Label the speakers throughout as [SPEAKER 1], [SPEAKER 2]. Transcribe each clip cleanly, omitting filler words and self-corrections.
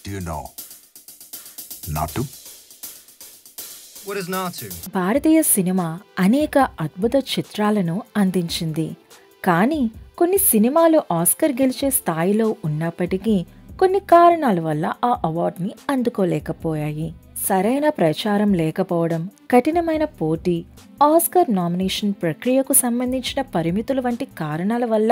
[SPEAKER 1] Do you know Natu?
[SPEAKER 2] What is Natu?
[SPEAKER 3] Bharatiya cinema అనేక అద్భుత చిత్రాలను అందించింది. కానీ కొన్ని సినిమాలు ఆస్కర్ గెలిచే స్థాయిలో ఉన్నప్పటికీ కొన్ని కారణాల వల్ల ఆ అవార్డుని అందుకోలేకపోయాయి. సరైన ప్రచారం లేకపోవడం, కఠినమైన పోటీ, ఆస్కర్ నామినేషన్ ప్రక్రియకు సంబంధించిన పరిమితులు వంటి కారణాల వల్ల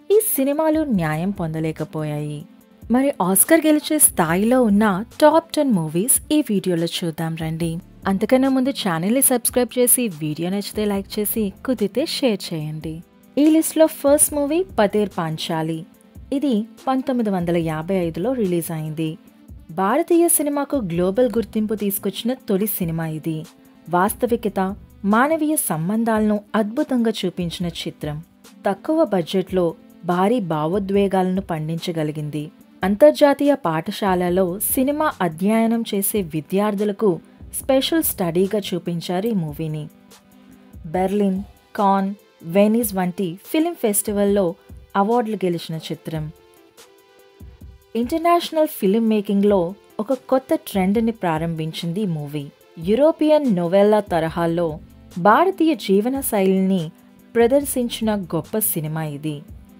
[SPEAKER 3] ఈ సినిమాలు న్యాయం పొందలేకపోయాయి. మరి ఆస్కర్ గెలిచే స్థాయిలో ఉన్న టాప్ 10 మూవీస్ ఈ వీడియోలో చూద్దాం రండి. అంతకన్నా ముందు ఛానల్ని సబ్స్క్రైబ్ చేసి వీడియో నచ్చితే లైక్ చేసి కుదిరితే షేర్ చేయండి. ఈ లిస్ట్లో ఫస్ట్ మూవీ పతేర్ పాంచాలి. ఇది 1955లో రిలీజ్ అయింది. భారతీయ సినిమాకు గ్లోబల్ గుర్తింపు తీసుకొచ్చిన తొలి సినిమా ఇది. వాస్తవికత, మానవీయ సంబంధాలను అద్భుతంగా చూపించిన చిత్రం. తక్కువ బడ్జెట్లో భారీ భావోద్వేగాలను పండించగలిగింది. అంతర్జాతీయ పాఠశాలలో సినిమా అధ్యయనం చేసే విద్యార్థులకు స్పెషల్ స్టడీగా చూపించారు ఈ మూవీని. బెర్లిన్, కాన్, వెనీస్ వంటి ఫిలిం ఫెస్టివల్లో అవార్డులు గెలిచిన చిత్రం. ఇంటర్నేషనల్ ఫిలిం మేకింగ్లో ఒక కొత్త ట్రెండ్ని ప్రారంభించింది ఈ మూవీ. యూరోపియన్ నోవెల్లా తరహాలో భారతీయ జీవన శైలిని ప్రదర్శించిన గొప్ప సినిమా ఇది.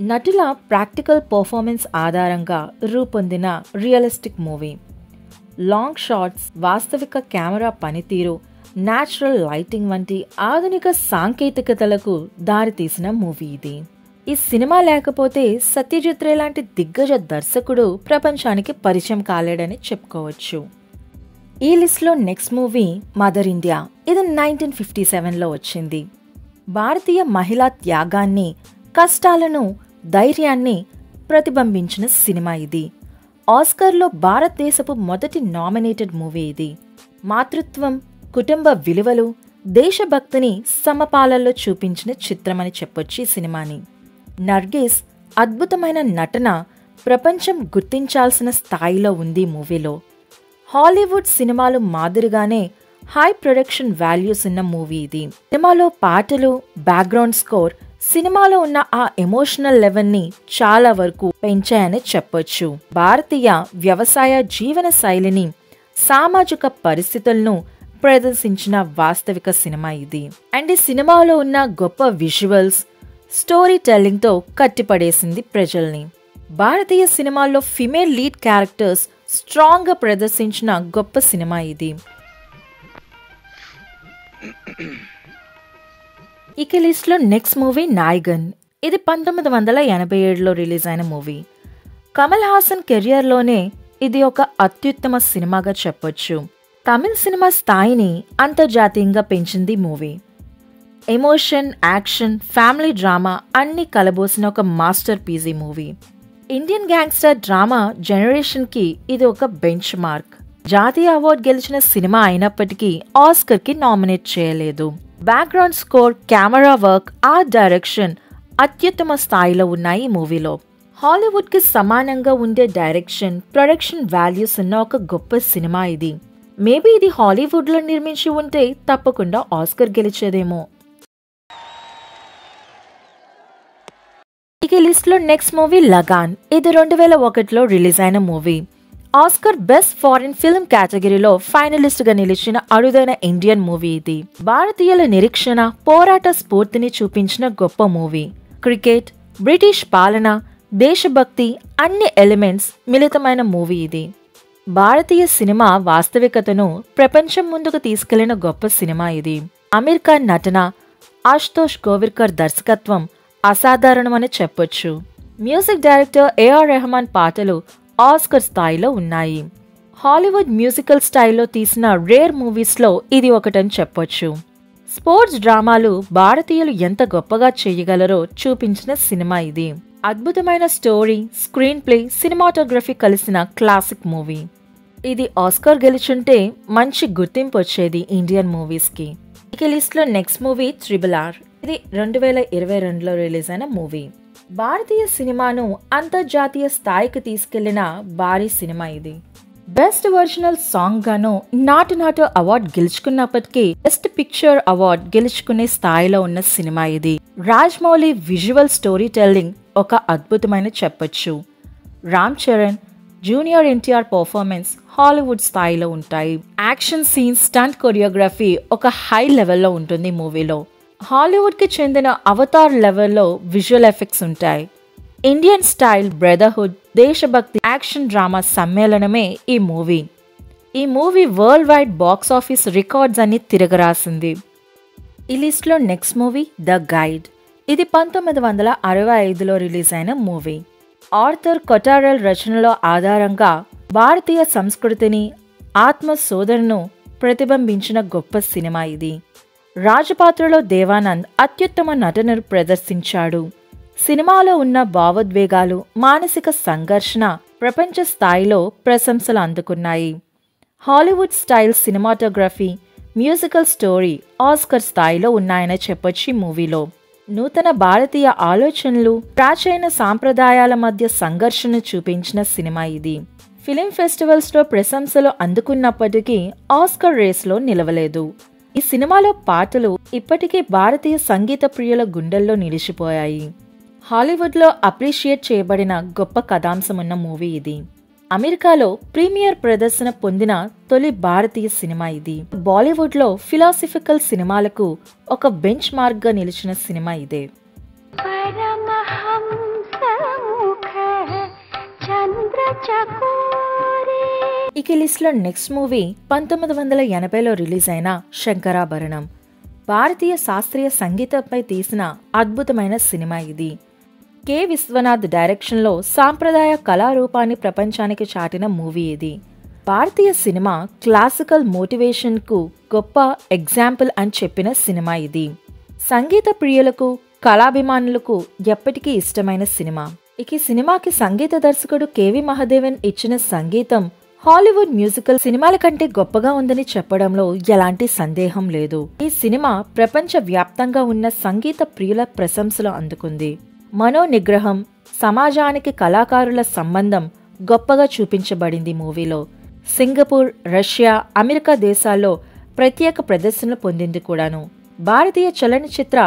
[SPEAKER 3] నటుల ప్రాక్టికల్ పర్ఫార్మెన్స్ ఆధారంగా రూపొందిన రియలిస్టిక్ మూవీ. లాంగ్ షాట్స్, వాస్తవిక కెమెరా పనితీరు, న్యాచురల్ లైటింగ్ వంటి ఆధునిక సాంకేతికతలకు దారితీసిన మూవీ ఇది. ఈ సినిమా లేకపోతే సత్యజిత్ రే లాంటి దిగ్గజ దర్శకుడు ప్రపంచానికి పరిచయం కాలేడని చెప్పుకోవచ్చు. ఈ లిస్ట్లో నెక్స్ట్ మూవీ మదర్ ఇండియా. ఇది 1957లో వచ్చింది. భారతీయ మహిళా త్యాగాన్ని, కష్టాలను, ధైర్యాన్ని ప్రతిబింబించిన సినిమా ఇది. ఆస్కర్లో భారతదేశపు మొదటి నామినేటెడ్ మూవీ ఇది. మాతృత్వం, కుటుంబ విలువలు, దేశభక్తిని సమపాలల్లో చూపించిన చిత్రమని చెప్పొచ్చు ఈ సినిమాని. నర్గిస్ అద్భుతమైన నటన ప్రపంచం గుర్తించాల్సిన స్థాయిలో ఉంది మూవీలో. హాలీవుడ్ సినిమాలు మాదిరిగానే హై ప్రొడక్షన్ వాల్యూస్ ఉన్న మూవీ ఇది. సినిమాలో పాటలు, బ్యాక్గ్రౌండ్ స్కోర్ సినిమాలో ఉన్న ఆ ఎమోషనల్ లెవెల్ని చాలా వరకు పెంచాయని చెప్పొచ్చు. భారతీయ వ్యవసాయ జీవన శైలిని, సామాజిక పరిస్థితులను ప్రదర్శించిన వాస్తవిక సినిమా ఇది. అండ్ ఈ సినిమాలో ఉన్న గొప్ప విజువల్స్, స్టోరీ టెల్లింగ్తో కట్టిపడేసింది ప్రజల్ని. భారతీయ సినిమాల్లో ఫిమేల్ లీడ్ క్యారెక్టర్స్ స్ట్రాంగ్గా ప్రదర్శించిన గొప్ప సినిమా ఇది. ఇక లిస్ట్లో నెక్స్ట్ మూవీ నాయగన్. ఇది 1987లో రిలీజ్ అయిన మూవీ. కమల్ హాసన్ కెరియర్లోనే ఇది ఒక అత్యుత్తమ సినిమాగా చెప్పొచ్చు. తమిళ సినిమా స్థాయిని అంతర్జాతీయంగా పెంచింది movie. Emotion, action, family drama అన్నీ కలబోసిన ఒక మాస్టర్ పీస్ ఈ మూవీ. ఇండియన్ గ్యాంగ్స్టర్ డ్రామా జనరేషన్కి ఇది ఒక బెంచ్ మార్క్. జాతీయ అవార్డు గెలిచిన సినిమా అయినప్పటికీ ఆస్కర్కి నామినేట్ చేయలేదు. Background score, camera work, art direction అత్యుత్తమ స్థాయిలో ఉన్నాయి ఈ మూవీలో. హాలీవుడ్కి సమానంగా ఉండే డైరెక్షన్, ప్రొడక్షన్ వాల్యూస్ ఉన్న ఒక గొప్ప సినిమా ఇది. మేబీ ఇది హాలీవుడ్లో నిర్మించి ఉంటే తప్పకుండా ఆస్కర్ గెలిచేదేమో. ఇక లిస్ట్లో నెక్స్ట్ మూవీ లగాన్. ఇది 2001లో రిలీజ్ అయిన movie. Oscar best foreign film కేటగిరీలో ఫైనలిస్ట్ గా నిలిచిన అరుదైన ఇండియన్ మూవీ ఇది. భారతీయుల నిరీక్షణ, పోరాట స్ఫూర్తిని చూపించిన గొప్ప మూవీ. క్రికెట్, బ్రిటిష్ పాలన, దేశభక్తి అన్ని ఎలిమెంట్స్ మిళితమైన మూవీ ఇది. భారతీయ సినిమా వాస్తవికతను ప్రపంచం ముందుకు తీసుకెళ్లిన గొప్ప సినిమా ఇది. అమీర్ ఖాన్ నటన, ఆశుతోష్ గోవిర్కర్ దర్శకత్వం అసాధారణమని చెప్పొచ్చు. మ్యూజిక్ డైరెక్టర్ ఏఆర్ రెహమాన్ పాటలు ఆస్కర్ స్థాయిలో ఉన్నాయి. హాలీవుడ్ మ్యూజికల్ స్టైల్లో తీసిన రేర్ మూవీస్లో ఇది ఒకటని చెప్పొచ్చు. స్పోర్ట్స్ డ్రామాలు భారతీయులు ఎంత గొప్పగా చేయగలరో చూపించిన సినిమా ఇది. అద్భుతమైన స్టోరీ, స్క్రీన్ ప్లే, సినిమాటోగ్రఫీ కలిసిన క్లాసిక్ మూవీ. ఇది ఆస్కర్ గెలుచుంటే మంచి గుర్తింపు వచ్చేది ఇండియన్ మూవీస్కి. ఇక లిస్ట్లో నెక్స్ట్ మూవీ RRR. ఇది 2022లో రిలీజ్ అయిన మూవీ. భారతీయ సినిమాను అంతర్జాతీయ స్థాయికి తీసుకెళ్లిన భారీ సినిమా ఇది. బెస్ట్ ఒరిజినల్ సాంగ్ గాను నాటు నాటు అవార్డు గెలుచుకున్నప్పటికీ బెస్ట్ పిక్చర్ అవార్డు గెలుచుకునే స్థాయిలో ఉన్న సినిమా ఇది. రాజమౌళి విజువల్ స్టోరీ టెల్లింగ్ ఒక అద్భుతమైన చెప్పొచ్చు. Ram Charan, junior NTR performance Hollywood స్థాయిలో ఉంటాయి. యాక్షన్ సీన్స్, స్టంట్ కొరియోగ్రఫీ ఒక హై లెవెల్లో ఉంటుంది మూవీలో. హాలీవుడ్కి చెందిన అవతార్ లెవెల్లో విజువల్ ఎఫెక్ట్స్ ఉంటాయి. ఇండియన్ స్టైల్ బ్రదర్హుడ్, దేశభక్తి యాక్షన్ డ్రామా సమ్మేళనమే ఈ మూవీ. ఈ movie world wide box office records అన్ని తిరగరాసింది. ఈ లిస్ట్లో నెక్స్ట్ మూవీ ద గైడ్. ఇది 1965లో రిలీజ్ అయిన మూవీ. ఆర్థర్ కొటారెల్ రచనల ఆధారంగా భారతీయ సంస్కృతిని, ఆత్మ శోధనను ప్రతిబింబించిన గొప్ప సినిమా ఇది. రాజపాత్రలో దేవానంద్ అత్యుత్తమ నటనను ప్రదర్శించాడు. సినిమాలో ఉన్న భావోద్వేగాలు, మానసిక సంఘర్షణ ప్రపంచ స్థాయిలో ప్రశంసలు అందుకున్నాయి. Hollywood style cinematography, musical story Oscar స్థాయిలో ఉన్నాయని చెప్పొచ్చు ఈ మూవీలో. నూతన భారతీయ ఆలోచనలు, ప్రాచీన సాంప్రదాయాల మధ్య సంఘర్షణ చూపించిన సినిమా ఇది. ఫిలిం ఫెస్టివల్స్లో ప్రశంసలు అందుకున్నప్పటికీ ఆస్కర్ రేస్లో నిలవలేదు. ఈ సినిమాలో పాటలు ఇప్పటికీ భారతీయ సంగీత ప్రియుల గుండెల్లో నిలిచిపోయాయి. హాలీవుడ్లో అప్రిషియేట్ చేయబడిన గొప్ప కథాంశమున్న మూవీ ఇది. అమెరికాలో ప్రీమియర్ ప్రదర్శన పొందిన తొలి భారతీయ సినిమా ఇది. బాలీవుడ్లో ఫిలాసఫికల్ సినిమాలకు ఒక బెంచ్ మార్క్గా నిలిచిన సినిమా ఇదే. ఇక లిస్ట్లో నెక్స్ట్ మూవీ 1980లో రిలీజ్ అయిన శంకరాభరణం. భారతీయ శాస్త్రీయ సంగీతంపై తీసిన అద్భుతమైన సినిమా ఇది. కె విశ్వనాథ్ డైరెక్షన్లో సాంప్రదాయ కళారూపాన్ని ప్రపంచానికి చాటిన మూవీ ఇది. భారతీయ సినిమా క్లాసికల్ మోటివేషన్కు గొప్ప ఎగ్జాంపుల్ అని చెప్పిన సినిమా ఇది. సంగీత ప్రియులకు, కళాభిమానులకు ఎప్పటికీ ఇష్టమైన సినిమా. ఇక ఈ సినిమాకి సంగీత దర్శకుడు కెవి మహాదేవన్ ఇచ్చిన సంగీతం హాలీవుడ్ మ్యూజికల్ సినిమాల కంటే గొప్పగా ఉందని చెప్పడంలో ఎలాంటి సందేహం లేదు. ఈ సినిమా ప్రపంచ వ్యాప్తంగా ఉన్న సంగీత ప్రియుల ప్రశంసలు అందుకుంది. మనోనిగ్రహం, సమాజానికి కళాకారుల సంబంధం గొప్పగా చూపించబడింది మూవీలో. సింగపూర్, రష్యా, అమెరికా దేశాల్లో ప్రత్యేక ప్రదర్శనలు పొందింది కూడాను. భారతీయ చలనచిత్ర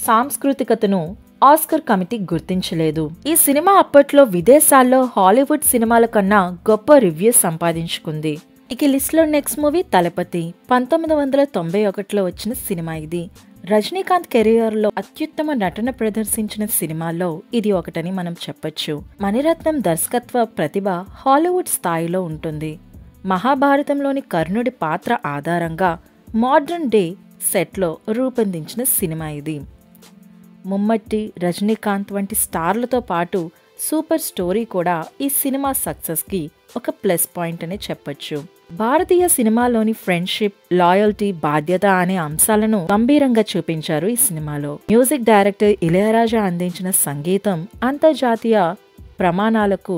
[SPEAKER 3] సాంస్కృతికతను ఆస్కర్ కమిటీ గుర్తించలేదు. ఈ సినిమా అప్పట్లో విదేశాల్లో హాలీవుడ్ సినిమాల కన్నా గొప్ప రివ్యూ సంపాదించుకుంది. ఇక లిస్ట్లో నెక్స్ట్ మూవీ తలపతి. 1991లో వచ్చిన సినిమా ఇది. రజనీకాంత్ కెరియర్లో అత్యుత్తమ నటన ప్రదర్శించిన సినిమాల్లో ఇది ఒకటని మనం చెప్పొచ్చు. మణిరత్నం దర్శకత్వ ప్రతిభ హాలీవుడ్ స్థాయిలో ఉంటుంది. మహాభారతంలోని కర్ణుడి పాత్ర ఆధారంగా మోడ్రన్ డే సెట్లో రూపొందించిన సినిమా ఇది. ముమ్మట్టి, రజనీకాంత్ వంటి స్టార్లతో పాటు సూపర్ స్టోరీ కూడా ఈ సినిమా సక్సెస్కి ఒక ప్లస్ పాయింట్ అనే చెప్పొచ్చు. భారతీయ సినిమాలోని ఫ్రెండ్షిప్, లాయల్టీ, బాధ్యత అనే అంశాలను గంభీరంగా చూపించారు ఈ సినిమాలో. మ్యూజిక్ డైరెక్టర్ ఇళయరాజా అందించిన సంగీతం అంతర్జాతీయ ప్రమాణాలకు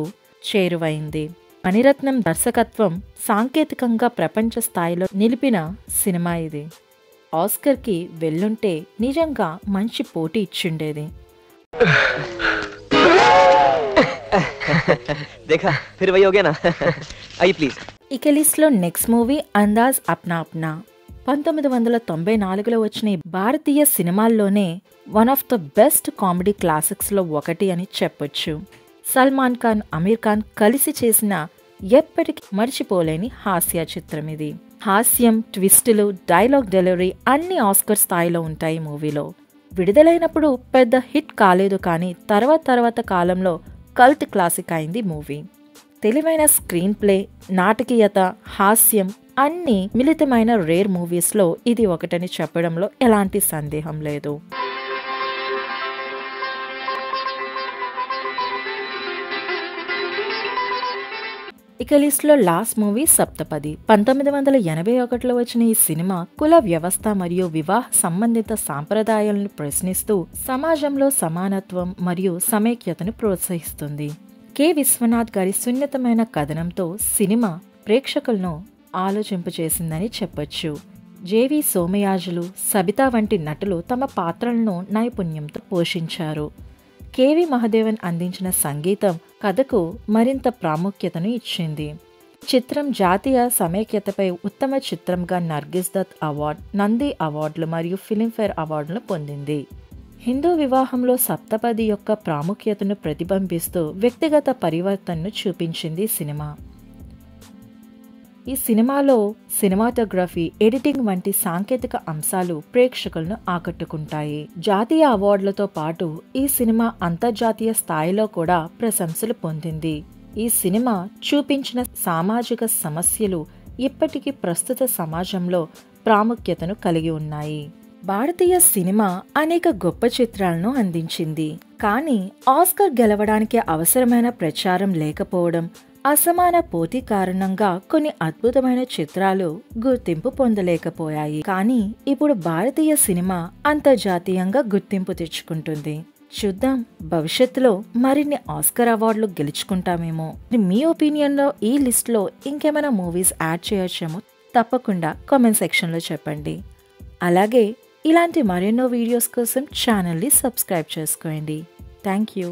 [SPEAKER 3] చేరువైంది. మణిరత్నం దర్శకత్వం సాంకేతికంగా ప్రపంచ స్థాయిలో నిలిపిన సినిమా ఇది. ఆస్కర్కి వెళ్ళుంటే నిజంగా మంచి పోటీ ఇచ్చిండేది. ఇక లిస్ట్లో నెక్స్ట్ మూవీ అందాజ్ అప్నా అప్నా. 1994లో వచ్చిన భారతీయ సినిమాల్లోనే one of the best comedy క్లాసిక్స్లో ఒకటి అని చెప్పొచ్చు. సల్మాన్ ఖాన్, అమీర్ ఖాన్ కలిసి చేసిన ఎప్పటికీ మర్చిపోలేని హాస్య చిత్రం ఇది. హాస్యం, ట్విస్టులు, డైలాగ్ డెలివరీ అన్ని ఆస్కర్ స్థాయిలో ఉంటాయి మూవీలో. విడుదలైనప్పుడు పెద్ద హిట్ కాలేదు, కానీ తర్వాత కాలంలో కల్ట్ క్లాసిక్ అయింది మూవీ. తెలివైన స్క్రీన్ ప్లే, నాటకీయత, హాస్యం అన్ని మిళితమైన రేర్ మూవీస్లో ఇది ఒకటని చెప్పడంలో ఎలాంటి సందేహం లేదు. ఇక లిస్ట్లో లాస్ట్ మూవీ సప్తపది. 1981లో వచ్చిన ఈ సినిమా కుల వ్యవస్థ మరియు వివాహ సంబంధిత సాంప్రదాయాలను ప్రశ్నిస్తూ సమాజంలో సమానత్వం మరియు సమైక్యతను ప్రోత్సహిస్తుంది. కె విశ్వనాథ్ గారి సున్నితమైన కథనంతో సినిమా ప్రేక్షకులను ఆలోచింపచేసిందని చెప్పొచ్చు. జేవి సోమయాజులు, సబితా వంటి నటులు తమ పాత్రలను నైపుణ్యంతో పోషించారు. కెవి మహాదేవన్ అందించిన సంగీతం కథకు మరింత ప్రాముఖ్యతను ఇచ్చింది. చిత్రం జాతీయ సమైక్యతపై ఉత్తమ చిత్రంగా నర్గిస్ దత్ అవార్డ్, నంది అవార్డులు మరియు ఫిలింఫేర్ అవార్డులను పొందింది. హిందూ వివాహంలో సప్తపది యొక్క ప్రాముఖ్యతను ప్రతిబింబిస్తూ వ్యక్తిగత పరివర్తనను చూపించింది సినిమా. ఈ సినిమాలో సినిమాటోగ్రఫీ, ఎడిటింగ్ వంటి సాంకేతిక అంశాలు ప్రేక్షకులను ఆకట్టుకుంటాయి. జాతీయ అవార్డులతో పాటు ఈ సినిమా అంతర్జాతీయ స్థాయిలో కూడా ప్రశంసలు పొందింది. ఈ సినిమా చూపించిన సామాజిక సమస్యలు ఇప్పటికీ ప్రస్తుత సమాజంలో ప్రాముఖ్యతను కలిగి ఉన్నాయి. భారతీయ సినిమా అనేక గొప్ప చిత్రాలను అందించింది. కానీ ఆస్కార్ గెలవడానికి అవసరమైన ప్రచారం లేకపోవడం, అసమాన పోటీ కారణంగా కొన్ని అద్భుతమైన చిత్రాలు గుర్తింపు పొందలేకపోయాయి. కానీ ఇప్పుడు భారతీయ సినిమా అంతర్జాతీయంగా గుర్తింపు తెచ్చుకుంటుంది. చూద్దాం, భవిష్యత్తులో మరిన్ని ఆస్కార్ అవార్డులు గెలుచుకుంటామేమో. మీ ఒపీనియన్లో ఈ లిస్ట్లో ఇంకేమైనా మూవీస్ యాడ్ చేయొచ్చేమో తప్పకుండా కామెంట్ సెక్షన్లో చెప్పండి. అలాగే ఇలాంటి మరెన్నో వీడియోస్ కోసం ఛానల్ని సబ్స్క్రైబ్ చేసుకోండి. Thank you.